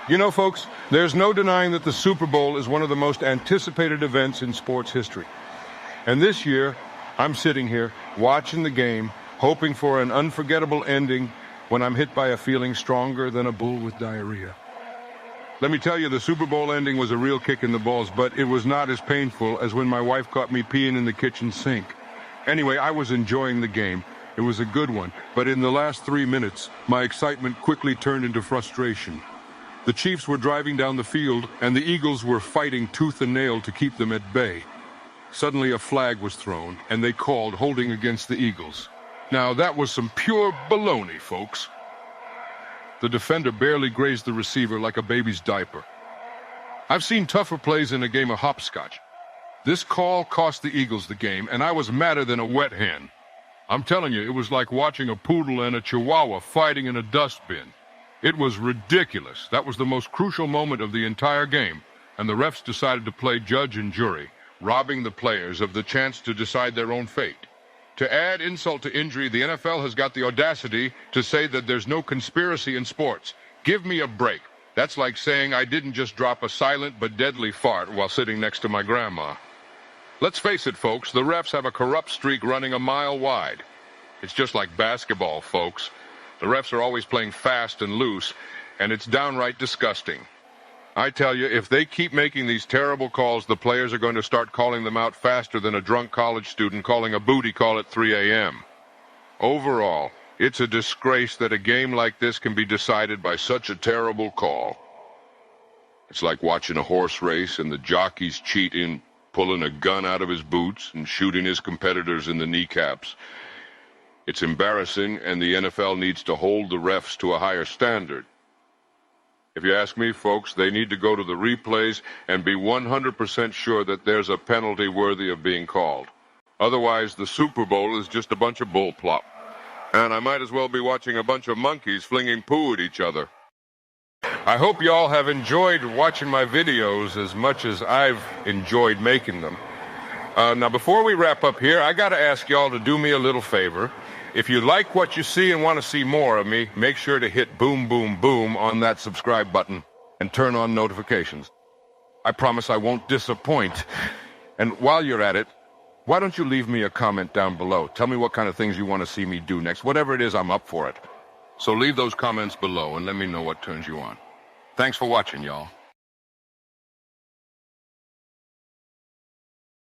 You know, folks, there's no denying that the Super Bowl is one of the most anticipated events in sports history. And this year, I'm sitting here watching the game, hoping for an unforgettable ending when I'm hit by a feeling stronger than a bull with diarrhea. Let me tell you, the Super Bowl ending was a real kick in the balls, but it was not as painful as when my wife caught me peeing in the kitchen sink. Anyway, I was enjoying the game. It was a good one, but in the last 3 minutes, my excitement quickly turned into frustration. The Chiefs were driving down the field, and the Eagles were fighting tooth and nail to keep them at bay. Suddenly, a flag was thrown, and they called holding against the Eagles. Now, that was some pure baloney, folks. The defender barely grazed the receiver like a baby's diaper. I've seen tougher plays in a game of hopscotch. This call cost the Eagles the game, and I was madder than a wet hen. I'm telling you, it was like watching a poodle and a chihuahua fighting in a dustbin. It was ridiculous. That was the most crucial moment of the entire game, and the refs decided to play judge and jury, robbing the players of the chance to decide their own fate. To add insult to injury, the NFL has got the audacity to say that there's no conspiracy in sports. Give me a break. That's like saying I didn't just drop a silent but deadly fart while sitting next to my grandma. Let's face it, folks, the refs have a corrupt streak running a mile wide. It's just like basketball, folks. The refs are always playing fast and loose, and it's downright disgusting. I tell you, if they keep making these terrible calls, the players are going to start calling them out faster than a drunk college student calling a booty call at 3 a.m. Overall, it's a disgrace that a game like this can be decided by such a terrible call. It's like watching a horse race and the jockey's cheating, pulling a gun out of his boots and shooting his competitors in the kneecaps. It's embarrassing, and the NFL needs to hold the refs to a higher standard. If you ask me, folks, they need to go to the replays and be 100% sure that there's a penalty worthy of being called. Otherwise, the Super Bowl is just a bunch of bullplop. And I might as well be watching a bunch of monkeys flinging poo at each other. I hope y'all have enjoyed watching my videos as much as I've enjoyed making them. Now, before we wrap up here, I got to ask y'all to do me a little favor. If you like what you see and want to see more of me, make sure to hit boom, boom, boom on that subscribe button and turn on notifications. I promise I won't disappoint. And while you're at it, why don't you leave me a comment down below? Tell me what kind of things you want to see me do next. Whatever it is, I'm up for it. So leave those comments below and let me know what turns you on. Thanks for watching, y'all.